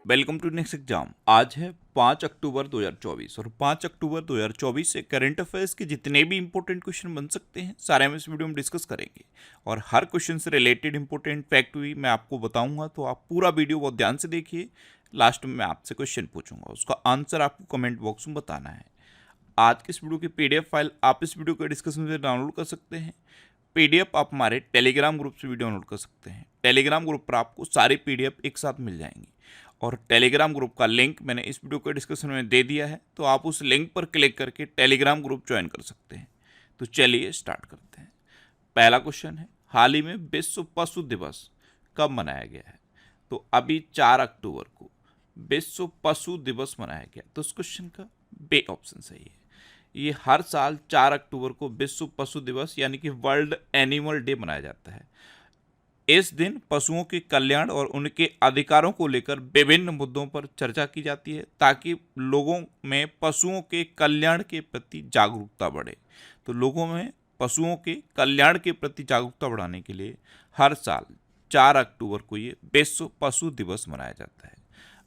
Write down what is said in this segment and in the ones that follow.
Welcome to next exam. आज है 5 अक्टूबर 2024 और 5 अक्टूबर 2024 से करंट अफेयर्स के जितने भी इंपॉर्टेंट क्वेश्चन बन सकते हैं सारे हम इस वीडियो में डिस्कस करेंगे और हर क्वेश्चन से रिलेटेड इंपॉर्टेंट फैक्ट भी मैं आपको बताऊंगा, तो आप पूरा वीडियो बहुत ध्यान से देखिए। लास्ट में मैं आपसे क्वेश्चन पूछूंगा, उसका आंसर आपको कमेंट बॉक्स में बताना है। आज की इस वीडियो की पीडीएफ फाइल आप इस वीडियो के डिस्कशन से डाउनलोड कर सकते हैं। पीडीएफ आप हमारे टेलीग्राम ग्रुप से भी डाउनलोड कर सकते हैं। टेलीग्राम ग्रुप पर आपको सारी पीडीएफ एक साथ मिल जाएंगी और टेलीग्राम ग्रुप का लिंक मैंने इस वीडियो के डिस्क्रिप्शन में दे दिया है, तो आप उस लिंक पर क्लिक करके टेलीग्राम ग्रुप ज्वाइन कर सकते हैं। तो चलिए स्टार्ट करते हैं। पहला क्वेश्चन है, हाल ही में विश्व पशु दिवस कब मनाया गया है? तो अभी 4 अक्टूबर को विश्व पशु दिवस मनाया गया, तो उस क्वेश्चन का बे ऑप्शन सही है। ये हर साल 4 अक्टूबर को विश्व पशु दिवस यानी कि वर्ल्ड एनिमल डे मनाया जाता है। इस दिन पशुओं के कल्याण और उनके अधिकारों को लेकर विभिन्न मुद्दों पर चर्चा की जाती है ताकि लोगों में पशुओं के कल्याण के प्रति जागरूकता बढ़े। तो लोगों में पशुओं के कल्याण के प्रति जागरूकता बढ़ाने के लिए हर साल 4 अक्टूबर को ये विश्व पशु दिवस मनाया जाता है।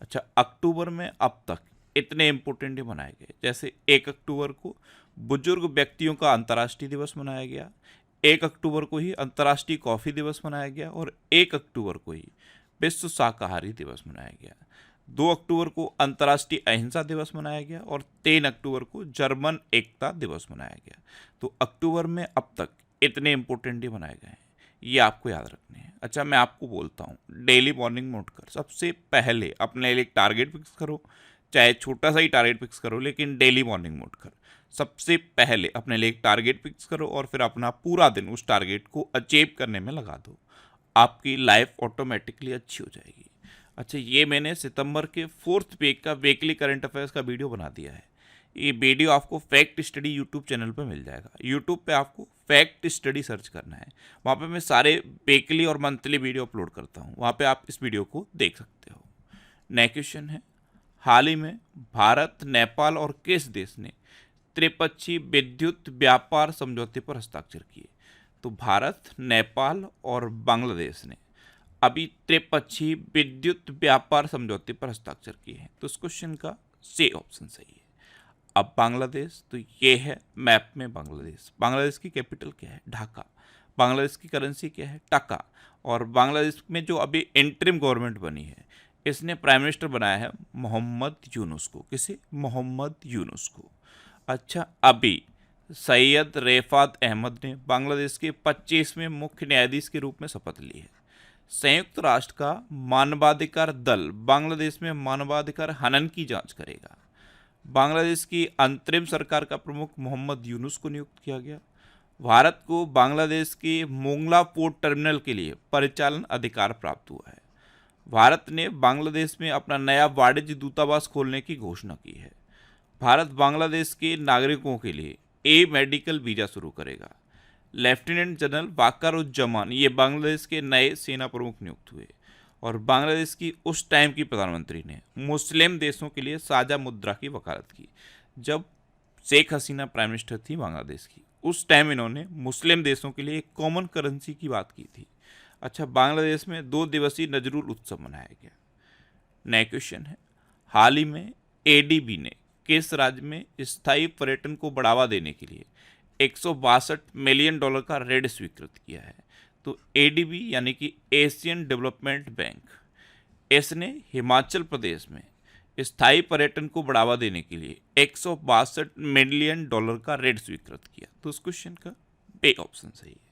अच्छा, अक्टूबर में अब तक इतने इम्पोर्टेंट डे मनाए गए, जैसे 1 अक्टूबर को बुजुर्ग व्यक्तियों का अंतर्राष्ट्रीय दिवस मनाया गया, 1 अक्टूबर को ही अंतर्राष्ट्रीय कॉफ़ी दिवस मनाया गया और 1 अक्टूबर को ही विश्व शाकाहारी दिवस मनाया गया। 2 अक्टूबर को अंतर्राष्ट्रीय अहिंसा दिवस मनाया गया और 3 अक्टूबर को जर्मन एकता दिवस मनाया गया। तो अक्टूबर में अब तक इतने इम्पोर्टेंट डे मनाए गए हैं, ये आपको याद रखने हैं। अच्छा, मैं आपको बोलता हूँ, डेली मॉर्निंग में उठकर सबसे पहले अपने लिए एक टारगेट फिक्स करो, चाहे छोटा सा ही टारगेट फिक्स करो, लेकिन डेली मॉर्निंग में उठकर सबसे पहले अपने लिए एक टारगेट फिक्स करो और फिर अपना पूरा दिन उस टारगेट को अचीव करने में लगा दो। आपकी लाइफ ऑटोमेटिकली अच्छी हो जाएगी। अच्छा, ये मैंने सितंबर के 4th वीक का वीकली करंट अफेयर्स का वीडियो बना दिया है। ये वीडियो आपको फैक्ट स्टडी यूट्यूब चैनल पर मिल जाएगा। यूट्यूब पे आपको फैक्ट स्टडी सर्च करना है, वहाँ पे मैं सारे वीकली और मंथली वीडियो अपलोड करता हूँ, वहाँ पे आप इस वीडियो को देख सकते हो। नेक्स्ट क्वेश्चन है, हाल ही में भारत, नेपाल और किस देश ने त्रिपक्षीय विद्युत व्यापार समझौते पर हस्ताक्षर किए? तो भारत, नेपाल और बांग्लादेश ने अभी त्रिपक्षीय विद्युत व्यापार समझौते पर हस्ताक्षर किए हैं। तो इस क्वेश्चन का सी ऑप्शन सही है। अब बांग्लादेश, तो ये है मैप में बांग्लादेश। बांग्लादेश की कैपिटल क्या है? ढाका। बांग्लादेश की करेंसी क्या है? टका। और बांग्लादेश में जो अभी इंटरिम गवर्नमेंट बनी है, इसने प्राइम मिनिस्टर बनाया है मोहम्मद यूनुस को। किसे? मोहम्मद यूनुस को। अच्छा, अभी सैयद रेफात अहमद ने बांग्लादेश के 25वें मुख्य न्यायाधीश के रूप में शपथ ली है। संयुक्त राष्ट्र का मानवाधिकार दल बांग्लादेश में मानवाधिकार हनन की जांच करेगा। बांग्लादेश की अंतरिम सरकार का प्रमुख मोहम्मद यूनुस को नियुक्त किया गया। भारत को बांग्लादेश के मोंगला पोर्ट टर्मिनल के लिए परिचालन अधिकार प्राप्त हुआ है। भारत ने बांग्लादेश में अपना नया वाणिज्य दूतावास खोलने की घोषणा की है। भारत बांग्लादेश के नागरिकों के लिए मेडिकल वीज़ा शुरू करेगा। लेफ्टिनेंट जनरल वाकारुज्जमान ये बांग्लादेश के नए सेना प्रमुख नियुक्त हुए और बांग्लादेश की उस टाइम की प्रधानमंत्री ने मुस्लिम देशों के लिए साझा मुद्रा की वकालत की। जब शेख हसीना प्राइम मिनिस्टर थी बांग्लादेश की, उस टाइम इन्होंने मुस्लिम देशों के लिए एक कॉमन करेंसी की बात की थी। अच्छा, बांग्लादेश में 2 दिवसीय नजरुल उत्सव मनाया गया। नेक्स्ट क्वेश्चन है, हाल ही में एडीबी ने किस राज्य में स्थायी पर्यटन को बढ़ावा देने के लिए $162 मिलियन का ऋण स्वीकृत किया है? तो एडीबी यानी कि एशियन डेवलपमेंट बैंक, इसने हिमाचल प्रदेश में स्थायी पर्यटन को बढ़ावा देने के लिए $162 मिलियन का ऋण स्वीकृत किया। तो उस क्वेश्चन का बे ऑप्शन सही है।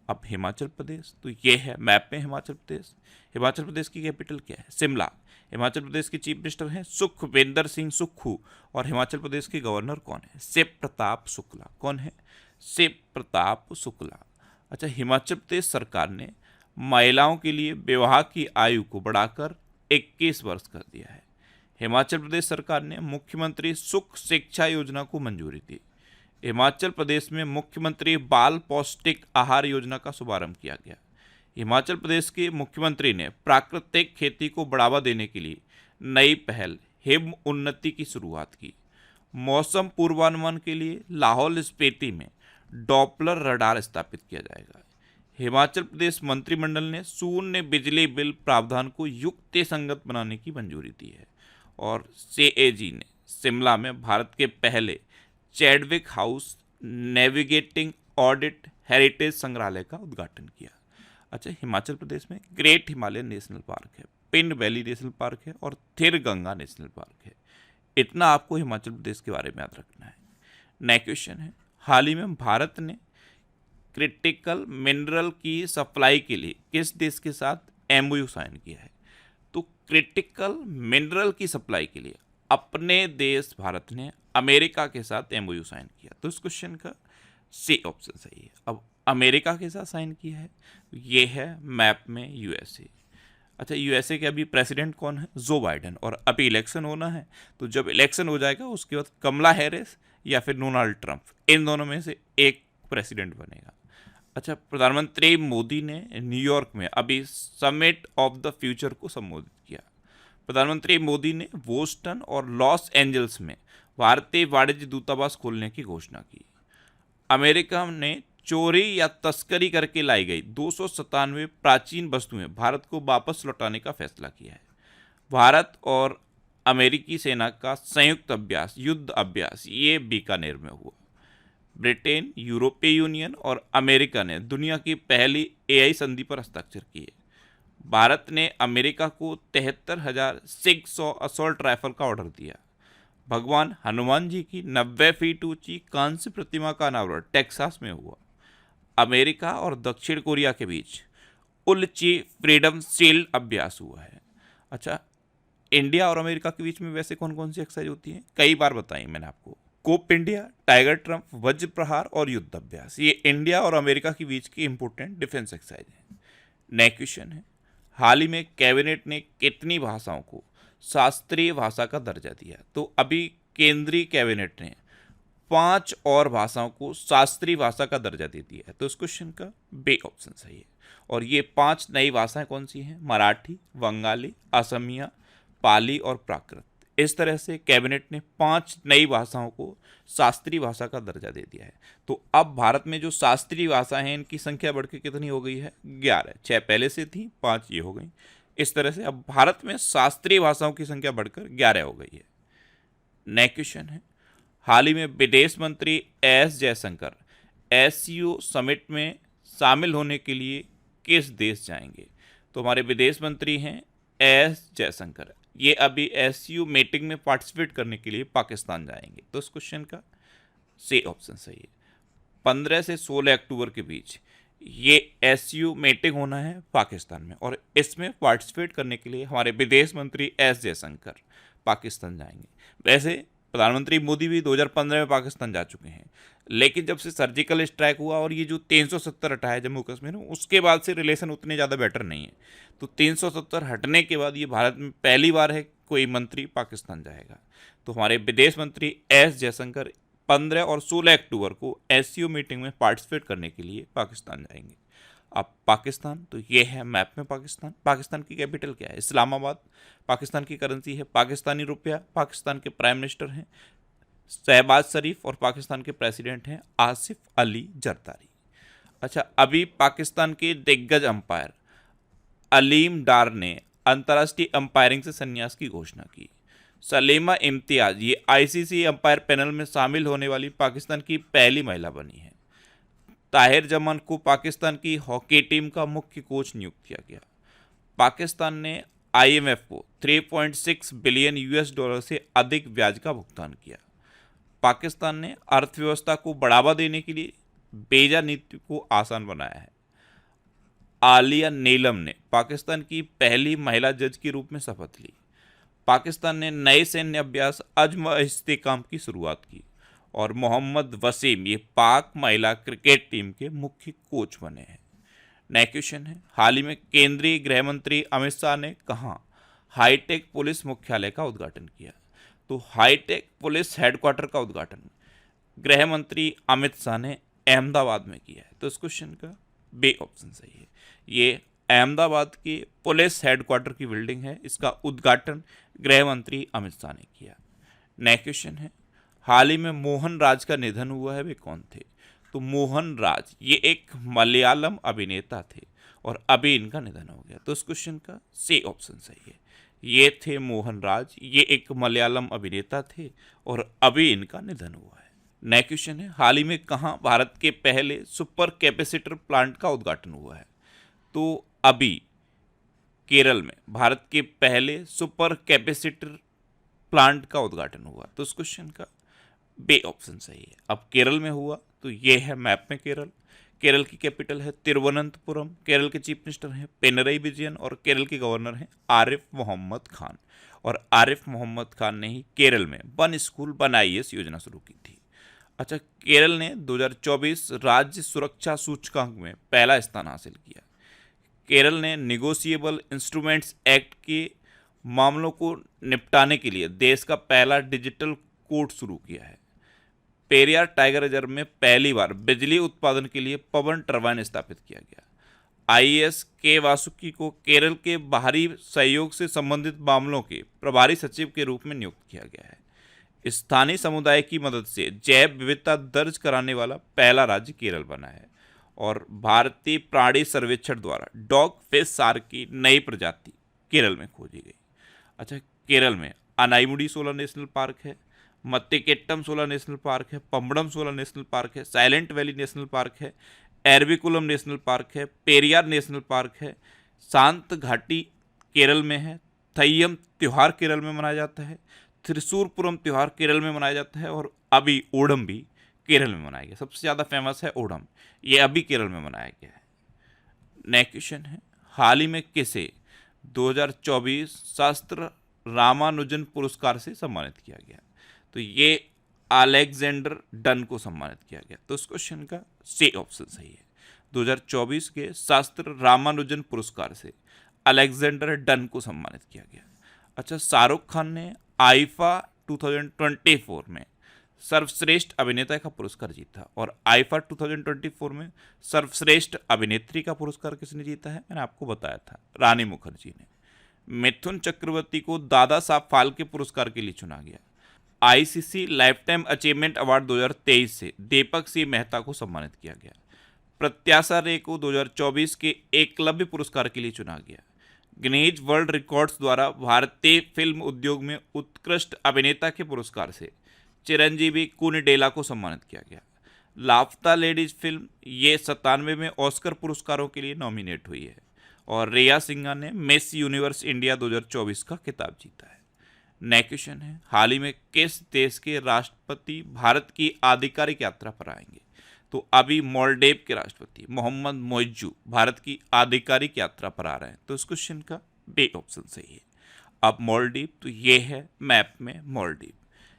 अब हिमाचल प्रदेश, तो ये है मैप में हिमाचल प्रदेश। हिमाचल प्रदेश की कैपिटल क्या है? शिमला। हिमाचल प्रदेश के चीफ मिनिस्टर हैं सुखविंदर सिंह सुक्खू और हिमाचल प्रदेश के गवर्नर कौन है? शिव प्रताप शुक्ला। कौन है? शिव प्रताप शुक्ला। अच्छा, हिमाचल प्रदेश सरकार ने महिलाओं के लिए विवाह की आयु को बढ़ाकर 21 वर्ष कर दिया है। हिमाचल प्रदेश सरकार ने मुख्यमंत्री सुख शिक्षा योजना को मंजूरी दी। हिमाचल प्रदेश में मुख्यमंत्री बाल पौष्टिक आहार योजना का शुभारंभ किया गया। हिमाचल प्रदेश के मुख्यमंत्री ने प्राकृतिक खेती को बढ़ावा देने के लिए नई पहल हिम उन्नति की शुरुआत की। मौसम पूर्वानुमान के लिए लाहौल स्पीति में डॉपलर रडार स्थापित किया जाएगा। हिमाचल प्रदेश मंत्रिमंडल ने शून्य बिजली बिल प्रावधान को युक्तिसंगत बनाने की मंजूरी दी है। और सीएजी ने शिमला में भारत के पहले Chadwick house navigating audit heritage संग्रहालय का उद्घाटन किया। अच्छा, हिमाचल प्रदेश में ग्रेट हिमालयन नेशनल पार्क है, पिंड वैली नेशनल पार्क है और थिर गंगा नेशनल पार्क है। इतना आपको हिमाचल प्रदेश के बारे में याद रखना है। नेक्स्ट क्वेश्चन है, हाल ही में भारत ने क्रिटिकल मिनरल की सप्लाई के लिए किस देश के साथ एमओयू साइन किया है? तो क्रिटिकल मिनरल की सप्लाई के लिए अपने देश भारत ने अमेरिका के साथ एमओयू साइन किया। तो इस क्वेश्चन का सी ऑप्शन सही है। अब अमेरिका के साथ साइन किया है, ये है मैप में यूएसए। अच्छा, यूएसए के अभी प्रेसिडेंट कौन है? Joe Biden. और अभी इलेक्शन होना है, तो जब इलेक्शन हो जाएगा उसके बाद कमला हैरिस या फिर डोनाल्ड ट्रंप, इन दोनों में से एक प्रेसिडेंट बनेगा। अच्छा, प्रधानमंत्री मोदी ने न्यूयॉर्क में अभी समिट ऑफ द फ्यूचर को संबोधित किया। प्रधानमंत्री मोदी ने बोस्टन और लॉस एंजल्स में भारतीय वाणिज्य दूतावास खोलने की घोषणा की। अमेरिका ने चोरी या तस्करी करके लाई गई 297 प्राचीन वस्तुएं भारत को वापस लौटाने का फैसला किया है। भारत और अमेरिकी सेना का संयुक्त अभ्यास, युद्ध अभ्यास, ये बीकानेर में हुआ। ब्रिटेन, यूरोपीय यूनियन और अमेरिका ने दुनिया की पहली एआई संधि पर हस्ताक्षर किए। भारत ने अमेरिका को 73,600 असॉल्ट राइफल का ऑर्डर दिया। भगवान हनुमान जी की 90 फीट ऊंची कांस्य प्रतिमा का अनावरण टेक्सास में हुआ। अमेरिका और दक्षिण कोरिया के बीच उल्ची फ्रीडम शील्ड अभ्यास हुआ है। अच्छा, इंडिया और अमेरिका के बीच में वैसे कौन कौन सी एक्सरसाइज होती है? कई बार बताई मैंने आपको। कोप इंडिया, टाइगर ट्रंप, वज्र प्रहार और युद्ध अभ्यास, ये इंडिया और अमेरिका के बीच की इंपोर्टेंट डिफेंस एक्सरसाइज है। नेक्स्ट क्वेश्चन है, हाल ही में कैबिनेट ने कितनी भाषाओं को शास्त्रीय भाषा का दर्जा दिया? तो अभी केंद्रीय कैबिनेट ने 5 और भाषाओं को शास्त्रीय भाषा का दर्जा दे दिया है। तो इस क्वेश्चन का बी ऑप्शन सही है। और ये 5 नई भाषाएं कौन सी हैं? मराठी, बंगाली, असमिया, पाली और प्राकृत। इस तरह से कैबिनेट ने 5 नई भाषाओं को शास्त्रीय भाषा का दर्जा दे दिया है। तो अब भारत में जो शास्त्रीय भाषा हैं, इनकी संख्या बढ़ के कितनी हो गई है? 11। 6 पहले से थी, 5 ये हो गई। इस तरह से अब भारत में शास्त्रीय भाषाओं की संख्या बढ़कर 11 हो गई है। नेक्स्ट क्वेश्चन है, हाल ही में विदेश मंत्री एस जयशंकर एससीओ समिट में शामिल होने के लिए किस देश जाएंगे? तो हमारे विदेश मंत्री हैं एस जयशंकर, ये अभी एससीओ मीटिंग में पार्टिसिपेट करने के लिए पाकिस्तान जाएंगे। तो इस क्वेश्चन का सी ऑप्शन सही है। 15 से 16 अक्टूबर के बीच ये एससीओ मीटिंग होना है पाकिस्तान में, और इसमें पार्टिसिपेट करने के लिए हमारे विदेश मंत्री एस जयशंकर पाकिस्तान जाएंगे। वैसे प्रधानमंत्री मोदी भी 2015 में पाकिस्तान जा चुके हैं, लेकिन जब से सर्जिकल स्ट्राइक हुआ और ये जो 370 हटा है जम्मू कश्मीर में, उसके बाद से रिलेशन उतने ज़्यादा बेटर नहीं है। तो 370 हटने के बाद ये भारत में पहली बार है कोई मंत्री पाकिस्तान जाएगा। तो हमारे विदेश मंत्री एस जयशंकर 15 और 16 अक्टूबर को एससीओ मीटिंग में पार्टिसिपेट करने के लिए पाकिस्तान जाएंगे। अब पाकिस्तान, तो ये है मैप में पाकिस्तान। पाकिस्तान की कैपिटल क्या है? इस्लामाबाद। पाकिस्तान की करेंसी है पाकिस्तानी रुपया। पाकिस्तान के प्राइम मिनिस्टर हैं शहबाज शरीफ और पाकिस्तान के प्रेसिडेंट हैं आसिफ अली जरदारी। अच्छा, अभी पाकिस्तान के दिग्गज अंपायर अलीम डार ने अंतर्राष्ट्रीय अंपायरिंग से संन्यास की घोषणा की। सलीमा इम्तियाज ये आईसीसी अंपायर पैनल में शामिल होने वाली पाकिस्तान की पहली महिला बनी है। ताहिर जमान को पाकिस्तान की हॉकी टीम का मुख्य कोच नियुक्त किया गया। पाकिस्तान ने आईएमएफ को 3.6 बिलियन यूएस डॉलर से अधिक ब्याज का भुगतान किया। पाकिस्तान ने अर्थव्यवस्था को बढ़ावा देने के लिए वीजा नीति को आसान बनाया है। आलिया नीलम ने पाकिस्तान की पहली महिला जज के रूप में शपथ ली। पाकिस्तान ने नए सैन्य अभ्यास अजम इस्तेकाम की शुरुआत की। और मोहम्मद वसीम ये पाक महिला क्रिकेट टीम के मुख्य कोच बने हैं। नेक्स्ट क्वेश्चन है, हाल ही में केंद्रीय गृह मंत्री अमित शाह ने कहाँ हाईटेक पुलिस मुख्यालय का उद्घाटन किया? तो हाईटेक पुलिस हेडक्वार्टर का उद्घाटन गृह मंत्री अमित शाह ने अहमदाबाद में किया है। तो इस क्वेश्चन का बी ऑप्शन सही है। ये अहमदाबाद की पुलिस हेडक्वार्टर की बिल्डिंग है, इसका उद्घाटन गृह मंत्री अमित शाह ने किया। नेक्स्ट क्वेश्चन है, हाल ही में मोहन राज का निधन हुआ है, वे कौन थे? तो मोहन राज ये एक मलयालम अभिनेता थे और अभी इनका निधन हो गया। तो इस क्वेश्चन का सी ऑप्शन सही है। ये थे मोहन राज, ये एक मलयालम अभिनेता थे और अभी इनका निधन हुआ है। नेक्स्ट क्वेश्चन है, हाल ही में कहाँ भारत के पहले सुपर कैपेसिटर प्लांट का उद्घाटन हुआ है? तो अभी केरल में भारत के पहले सुपर कैपेसिटर प्लांट का उद्घाटन हुआ। तो इस क्वेश्चन का बी ऑप्शन सही है। अब केरल में हुआ तो ये है मैप में केरल। केरल की कैपिटल है तिरुवनंतपुरम। केरल के चीफ मिनिस्टर हैं पिनरई विजयन और केरल के गवर्नर हैं आरिफ मोहम्मद खान। और आरिफ मोहम्मद खान ने ही केरल में वन स्कूल वन IAS योजना शुरू की थी। अच्छा, केरल ने 2024 राज्य सुरक्षा सूचकांक में पहला स्थान हासिल किया। केरल ने निगोशिएबल इंस्ट्रूमेंट्स एक्ट के मामलों को निपटाने के लिए देश का पहला डिजिटल कोर्ट शुरू किया है। पेरियार टाइगर रिजर्व में पहली बार बिजली उत्पादन के लिए पवन टरबाइन स्थापित किया गया। IAS के वासुकी को केरल के बाहरी सहयोग से संबंधित मामलों के प्रभारी सचिव के रूप में नियुक्त किया गया है। स्थानीय समुदाय की मदद से जैव विविधता दर्ज कराने वाला पहला राज्य केरल बना है। और भारतीय प्राणी सर्वेक्षण द्वारा डॉग फिश शार्क की नई प्रजाति केरल में खोजी गई। अच्छा, केरल में अनाईमुडी 16 नेशनल पार्क है, मत्तिकेट्टम 16 नेशनल पार्क है, पम्बड़म 16 नेशनल पार्क है, साइलेंट वैली नेशनल पार्क है, एरविकुलम नेशनल पार्क है, पेरियार नेशनल पार्क है, शांत घाटी केरल में है, थय्यम त्यौहार केरल में मनाया जाता है, त्रिशूरपुरम त्यौहार केरल में मनाया जाता है और अभी ओणम भी केरल में मनाया गया। सबसे ज़्यादा फेमस है ओणम, ये अभी केरल में मनाया गया है। नेक्स्ट क्वेश्चन है, हाल ही में किसे 2024 शास्त्र रामानुजन पुरस्कार से सम्मानित किया गया? तो ये अलेक्जेंडर डन को सम्मानित किया गया। तो इस क्वेश्चन का सी ऑप्शन सही है। 2024 के शास्त्र रामानुजन पुरस्कार से अलेक्जेंडर डन को सम्मानित किया गया। अच्छा, शाहरुख खान ने आईफा 2024 में सर्वश्रेष्ठ अभिनेता का पुरस्कार जीता और आईफा 2024 में सर्वश्रेष्ठ अभिनेत्री का पुरस्कार किसने जीता है? मैंने आपको बताया था, रानी मुखर्जी ने। मिथुन चक्रवर्ती को दादा साहब फाल्के पुरस्कार के लिए चुना गया। ICC life time achievement award 2023 से दीपक सिंह मेहता को सम्मानित किया गया। प्रत्याशा रे को 2024 के एकलव्य पुरस्कार के लिए चुना गया। गिनीज वर्ल्ड रिकॉर्ड्स द्वारा भारतीय फिल्म उद्योग में उत्कृष्ट अभिनेता के पुरस्कार से चिरंजीवी कुनिडेला को सम्मानित किया गया। लापता लेडीज फिल्म ये 97 में ऑस्कर पुरस्कारों के लिए नॉमिनेट हुई है और रिया सिंघा ने मिस यूनिवर्स इंडिया 2024 का खिताब जीता है। नेक्स्ट क्वेश्चन है, हाल ही में किस देश के राष्ट्रपति भारत की आधिकारिक यात्रा पर आएंगे? तो अभी मालदीव के राष्ट्रपति मोहम्मद मोइज्जू भारत की आधिकारिक यात्रा पर आ रहे हैं। तो इस क्वेश्चन का बी ऑप्शन सही है। अब मालदीव, तो ये है मैप में मालदीव,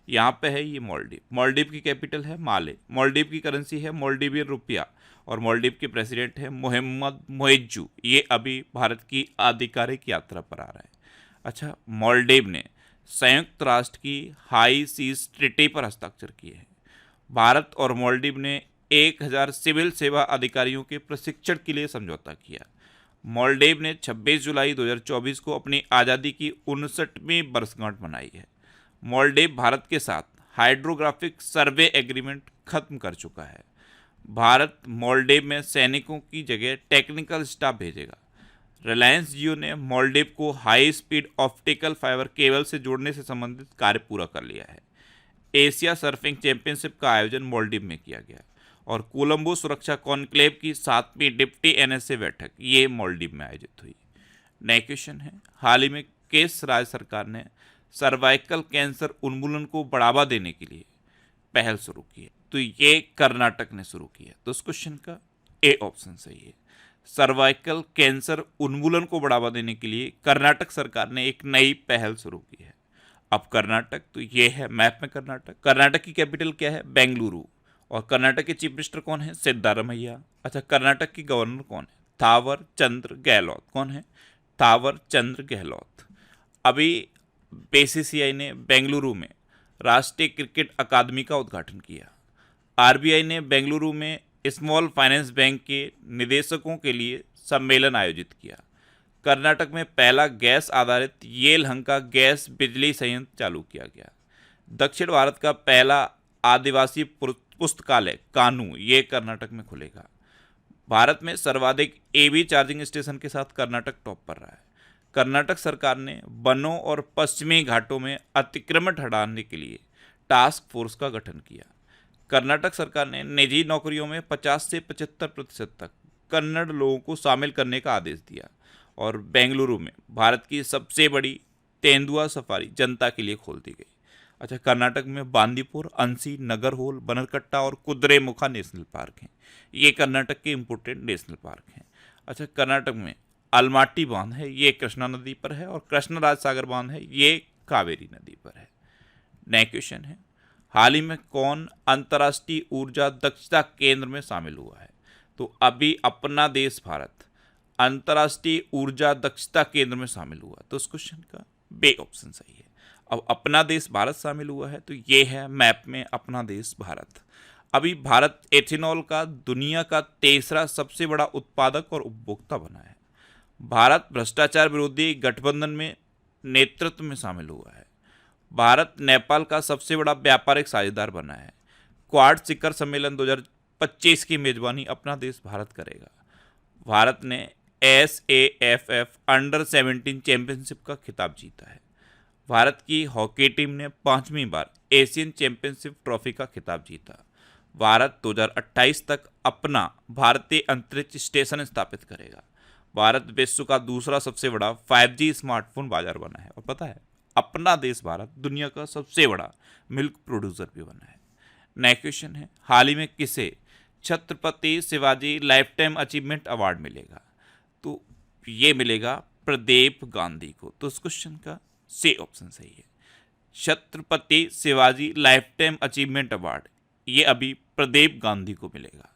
यहाँ पे है ये मालदीव। मालदीव की कैपिटल है माले, मालदीव की करेंसी है मालदीवियन रुपया और मालदीव के प्रेसिडेंट है मोहम्मद मोइज्जू। ये अभी भारत की आधिकारिक यात्रा पर आ रहा है। अच्छा, मालदीव ने संयुक्त राष्ट्र की हाई सीज ट्रीटी पर हस्ताक्षर किए हैं। भारत और मालदीव ने 1000 सिविल सेवा अधिकारियों के प्रशिक्षण के लिए समझौता किया। मालदीव ने 26 जुलाई 2024 को अपनी आज़ादी की 59वीं वर्षगांठ मनाई है। मालदीव भारत के साथ हाइड्रोग्राफिक सर्वे एग्रीमेंट खत्म कर चुका है। भारत मालदीव में सैनिकों की जगह टेक्निकल स्टाफ भेजेगा। रिलायंस जियो ने मालदीव को high speed optical fibre cable से जोड़ने से संबंधित कार्य पूरा कर लिया है। एशिया सर्फिंग चैंपियनशिप का आयोजन मालदीव में किया गया और कोलंबो सुरक्षा कॉन्क्लेव की 7वीं डिप्टी NSA बैठक ये मालदीव में आयोजित हुई। नेक्स्ट क्वेश्चन है, हाल ही में किस राज्य सरकार ने सर्वाइकल कैंसर उन्मूलन को बढ़ावा देने के लिए पहल शुरू की है? तो ये कर्नाटक ने शुरू की है। तो इस क्वेश्चन का ए ऑप्शन सही है। सर्वाइकल कैंसर उन्मूलन को बढ़ावा देने के लिए कर्नाटक सरकार ने एक नई पहल शुरू की है। अब कर्नाटक, तो ये है मैप में कर्नाटक। कर्नाटक की कैपिटल क्या है? बेंगलुरु। और कर्नाटक के चीफ मिनिस्टर कौन है? सिद्धारमैया। अच्छा, कर्नाटक की गवर्नर कौन है? थावर चंद्र गहलोत। कौन है? थावर चंद्र गहलोत। अभी BCCI ने बेंगलुरु में राष्ट्रीय क्रिकेट अकादमी का उद्घाटन किया। RBI ने बेंगलुरु में स्मॉल फाइनेंस बैंक के निदेशकों के लिए सम्मेलन आयोजित किया। कर्नाटक में पहला गैस आधारित येलहंका गैस बिजली संयंत्र चालू किया गया। दक्षिण भारत का पहला आदिवासी पुस्तकालय कानू ये कर्नाटक में खुलेगा। भारत में सर्वाधिक एवी चार्जिंग स्टेशन के साथ कर्नाटक टॉप पर रहा है। कर्नाटक सरकार ने वनों और पश्चिमी घाटों में अतिक्रमण हटाने के लिए टास्क फोर्स का गठन किया। कर्नाटक सरकार ने निजी नौकरियों में 50 से 75% तक कन्नड़ लोगों को शामिल करने का आदेश दिया। और बेंगलुरु में भारत की सबसे बड़ी तेंदुआ सफारी जनता के लिए खोल दी गई। अच्छा, कर्नाटक में बांदीपुर, अंसी, नगरहोल, बनरकट्टा और कुद्रेमुखा नेशनल पार्क हैं। ये कर्नाटक के इम्पोर्टेंट नेशनल पार्क हैं। अच्छा, कर्नाटक में अलमाटी बांध है, ये कृष्णा नदी पर है। और कृष्णराज सागर बांध है, ये कावेरी नदी पर है। नया क्वेश्चन है, हाल ही में कौन अंतर्राष्ट्रीय ऊर्जा दक्षता केंद्र में शामिल हुआ है? तो अभी अपना देश भारत अंतर्राष्ट्रीय ऊर्जा दक्षता केंद्र में शामिल हुआ। तो इस क्वेश्चन का बे ऑप्शन सही है। अब अपना देश भारत शामिल हुआ है तो ये है मैप में अपना देश भारत। अभी भारत एथेनॉल का दुनिया का तीसरा सबसे बड़ा उत्पादक और उपभोक्ता बना है। भारत भ्रष्टाचार विरोधी गठबंधन में नेतृत्व में शामिल हुआ है। भारत नेपाल का सबसे बड़ा व्यापारिक साझेदार बना है। क्वाड शिखर सम्मेलन 2025 की मेजबानी अपना देश भारत करेगा। भारत ने SAFF अंडर 17 चैंपियनशिप का खिताब जीता है। भारत की हॉकी टीम ने 5वीं बार एशियन चैंपियनशिप ट्रॉफी का खिताब जीता। भारत 2028 तक अपना भारतीय अंतरिक्ष स्टेशन स्थापित करेगा। भारत विश्व का दूसरा सबसे बड़ा 5G स्मार्टफोन बाजार बना है। और पता है, अपना देश भारत दुनिया का सबसे बड़ा मिल्क प्रोड्यूसर भी बना है। नया क्वेश्चन है, हाल ही में किसे Chhatrapati Shivaji life time achievement award मिलेगा? तो ये मिलेगा प्रदीप गांधी को। तो इस क्वेश्चन का सी ऑप्शन सही है। Chhatrapati Shivaji life time achievement award ये अभी प्रदीप गांधी को मिलेगा।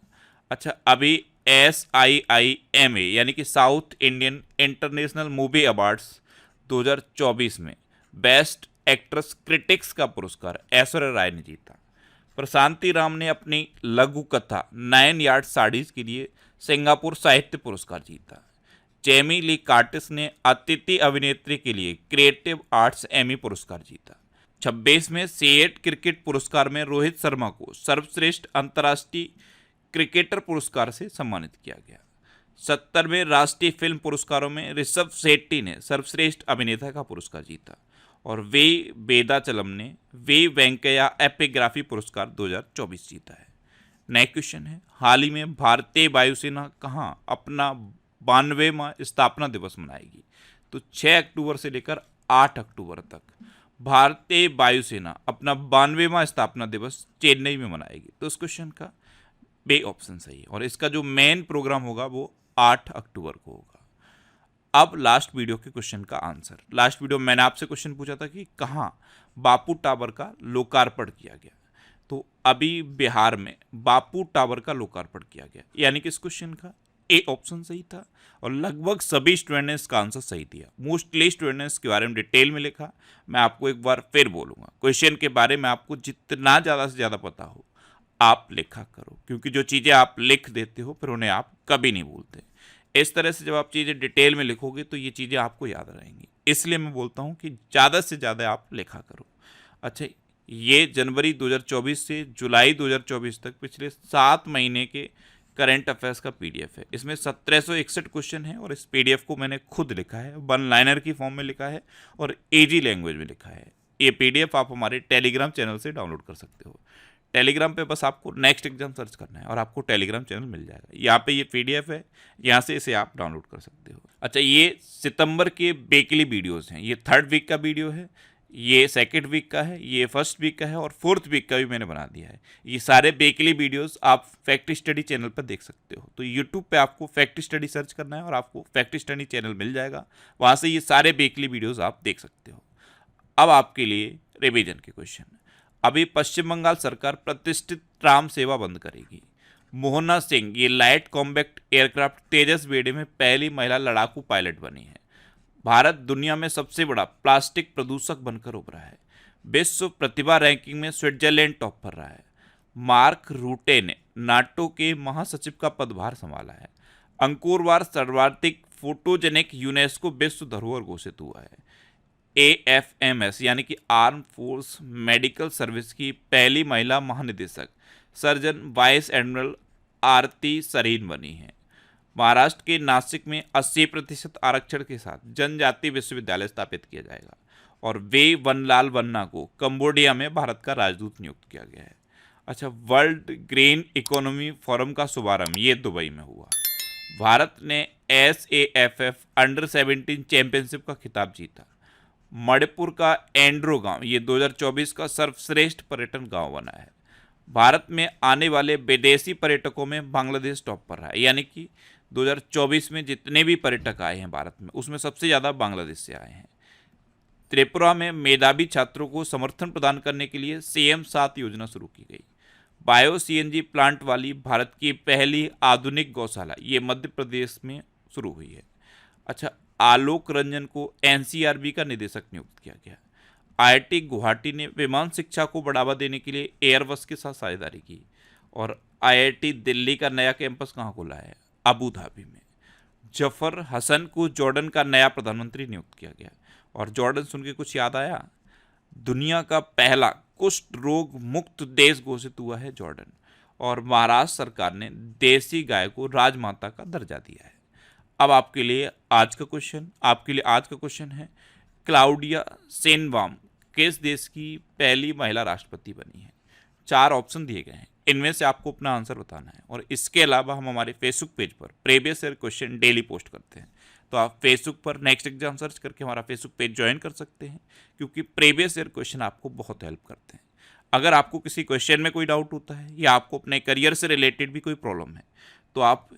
अच्छा, अभी SIIMA यानी कि south Indian international movie awards 2024 में बेस्ट एक्ट्रेस क्रिटिक्स का पुरस्कार ऐश्वर्या राय ने जीता। प्रशांति राम ने अपनी लघु कथा 9 यार्ड साड़ीज के लिए सिंगापुर साहित्य पुरस्कार जीता। जेमी ली कार्टिस ने अतिथि अभिनेत्री के लिए क्रिएटिव आर्ट्स एमी पुरस्कार जीता। 26वें सीएट क्रिकेट पुरस्कार में रोहित शर्मा को सर्वश्रेष्ठ अंतर्राष्ट्रीय क्रिकेटर पुरस्कार से सम्मानित किया गया। 70वें राष्ट्रीय फिल्म पुरस्कारों में ऋषभ शेट्टी ने सर्वश्रेष्ठ अभिनेता का पुरस्कार जीता। और वे वेदाचलम ने वे वेंकैया एपिग्राफी पुरस्कार 2024 जीता है। नया क्वेश्चन है, हाल ही में भारतीय वायुसेना कहाँ अपना 92वां स्थापना दिवस मनाएगी? तो 6 अक्टूबर से लेकर 8 अक्टूबर तक भारतीय वायुसेना अपना 92वां स्थापना दिवस चेन्नई में मनाएगी। तो इस क्वेश्चन का बे ऑप्शन सही है। और इसका जो मेन प्रोग्राम होगा वो 8 अक्टूबर को होगा। अब लास्ट वीडियो के क्वेश्चन का आंसर। लास्ट वीडियो में मैंने आपसे क्वेश्चन पूछा था कि कहाँ बापू टावर का लोकार्पण किया गया? तो अभी बिहार में बापू टावर का लोकार्पण किया गया, यानी कि इस क्वेश्चन का ए ऑप्शन सही था। और लगभग सभी स्टूडेंट ने इसका आंसर सही दिया। मोस्टली स्टूडेंट ने इसके बारे में डिटेल में लिखा। मैं आपको एक बार फिर बोलूँगा, क्वेश्चन के बारे में आपको जितना ज़्यादा से ज़्यादा पता हो आप लिखा करो, क्योंकि जो चीज़ें आप लिख देते हो फिर उन्हें आप कभी नहीं भूलते। इस तरह से जब आप चीज़ें डिटेल में लिखोगे तो ये चीज़ें आपको याद रहेंगी। इसलिए मैं बोलता हूँ कि ज़्यादा से ज़्यादा आप लिखा करो। अच्छा, ये जनवरी 2024 से जुलाई 2024 तक पिछले 7 महीने के करंट अफेयर्स का PDF है। इसमें 1761 क्वेश्चन है और इस PDF को मैंने खुद लिखा है, 1 लाइनर की फॉर्म में लिखा है और इजी लैंग्वेज में लिखा है। ये PDF आप हमारे टेलीग्राम चैनल से डाउनलोड कर सकते हो। टेलीग्राम पे बस आपको नेक्स्ट एग्जाम सर्च करना है और आपको टेलीग्राम चैनल मिल जाएगा। यहाँ पे ये PDF है, यहाँ से इसे आप डाउनलोड कर सकते हो। अच्छा, ये सितंबर के वीकली वीडियोस हैं। ये 3rd वीक का वीडियो है, ये 2nd वीक का है, ये 1st वीक का है और 4th वीक का भी मैंने बना दिया है। ये सारे वीकली वीडियोस आप फैक्ट स्टडी चैनल पर देख सकते हो। तो यूट्यूब पे आपको फैक्ट स्टडी सर्च करना है और आपको फैक्ट स्टडी चैनल मिल जाएगा। वहाँ से ये सारे वीकली वीडियोस आप देख सकते हो। अब आपके लिए रिवीजन के क्वेश्चन। अभी पश्चिम बंगाल सरकार प्रतिष्ठित ट्राम सेवा बंद करेगी। मोहना सिंह ये लाइट कॉम्बैक्ट एयरक्राफ्ट तेजस बेड़े में पहली महिला लड़ाकू पायलट बनी है। भारत दुनिया में सबसे बड़ा प्लास्टिक प्रदूषक बनकर उभरा है। विश्व प्रतिभा रैंकिंग में स्विट्जरलैंड टॉप पर रहा है। मार्क रूटे ने नाटो के महासचिव का पदभार संभाला है। अंकुरवार सर्वाधिक फोटोजेनिक यूनेस्को विश्व धरोहर घोषित हुआ है। AFMS यानी कि आर्म फोर्स मेडिकल सर्विस की पहली महिला महानिदेशक सर्जन वाइस एडमिरल आरती सरीन बनी हैं। महाराष्ट्र के नासिक में 80% आरक्षण के साथ जनजातीय विश्वविद्यालय स्थापित किया जाएगा। और वे वनलाल वन्ना को कंबोडिया में भारत का राजदूत नियुक्त किया गया है। अच्छा, वर्ल्ड ग्रीन इकोनॉमी फोरम का शुभारंभ ये दुबई में हुआ। भारत ने SAFF अंडर-17 चैंपियनशिप का खिताब जीता। मणिपुर का एंड्रो गांव ये 2024 का सर्वश्रेष्ठ पर्यटन गांव बना है। भारत में आने वाले विदेशी पर्यटकों में बांग्लादेश टॉप पर रहा है, यानी कि 2024 में जितने भी पर्यटक आए हैं भारत में, उसमें सबसे ज़्यादा बांग्लादेश से आए हैं। त्रिपुरा में मेधावी छात्रों को समर्थन प्रदान करने के लिए CM 7 योजना शुरू की गई। बायो CNG प्लांट वाली भारत की पहली आधुनिक गौशाला ये मध्य प्रदेश में शुरू हुई है। अच्छा, आलोक रंजन को NCRB का निदेशक नियुक्त किया गया। IIT गुवाहाटी ने विमान शिक्षा को बढ़ावा देने के लिए एयरबस के साथ साझेदारी की। और IIT दिल्ली का नया कैंपस कहाँ खुला है? अबू धाबी में। जफर हसन को जॉर्डन का नया प्रधानमंत्री नियुक्त किया गया। और जॉर्डन सुन के कुछ याद आया? दुनिया का पहला कुष्ठ रोग मुक्त देश घोषित हुआ है जॉर्डन। और महाराष्ट्र सरकार ने देसी गाय को राजमाता का दर्जा दिया है। अब आपके लिए आज का क्वेश्चन है, क्लाउडिया शेनबाम किस देश की पहली महिला राष्ट्रपति बनी है? 4 ऑप्शन दिए गए हैं, इनमें से आपको अपना आंसर बताना है। और इसके अलावा हम हमारे फेसबुक पेज पर previous year question daily post करते हैं, तो आप फेसबुक पर नेक्स्ट एग्जाम सर्च करके हमारा फेसबुक पेज ज्वाइन कर सकते हैं, क्योंकि प्रीवियस ईयर क्वेश्चन आपको बहुत हेल्प करते हैं। अगर आपको किसी क्वेश्चन में कोई डाउट होता है या आपको अपने करियर से रिलेटेड भी कोई प्रॉब्लम है, तो आप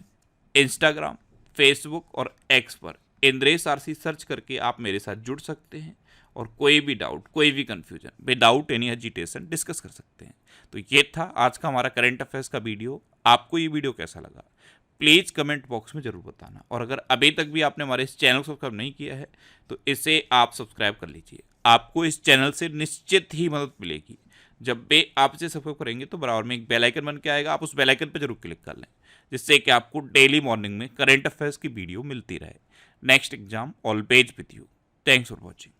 इंस्टाग्राम, फेसबुक और X पर इंद्रेश RC सर्च करके आप मेरे साथ जुड़ सकते हैं और कोई भी डाउट, कोई भी confusion without any hesitation discuss कर सकते हैं। तो ये था आज का हमारा करंट अफेयर्स का वीडियो। आपको ये वीडियो कैसा लगा प्लीज़ कमेंट बॉक्स में ज़रूर बताना। और अगर अभी तक भी आपने हमारे इस चैनल को सब्सक्राइब नहीं किया है तो इसे आप सब्सक्राइब कर लीजिए। आपको इस चैनल से निश्चित ही मदद मिलेगी। जब भी आप इसे सब्सक्राइब करेंगे तो बराबर में एक बेल आइकन बन के आएगा, आप उस बेल आइकन पर जरूर क्लिक कर लें, जिससे कि आपको डेली मॉर्निंग में करंट अफेयर्स की वीडियो मिलती रहे। Next exam always with you. Thanks for watching.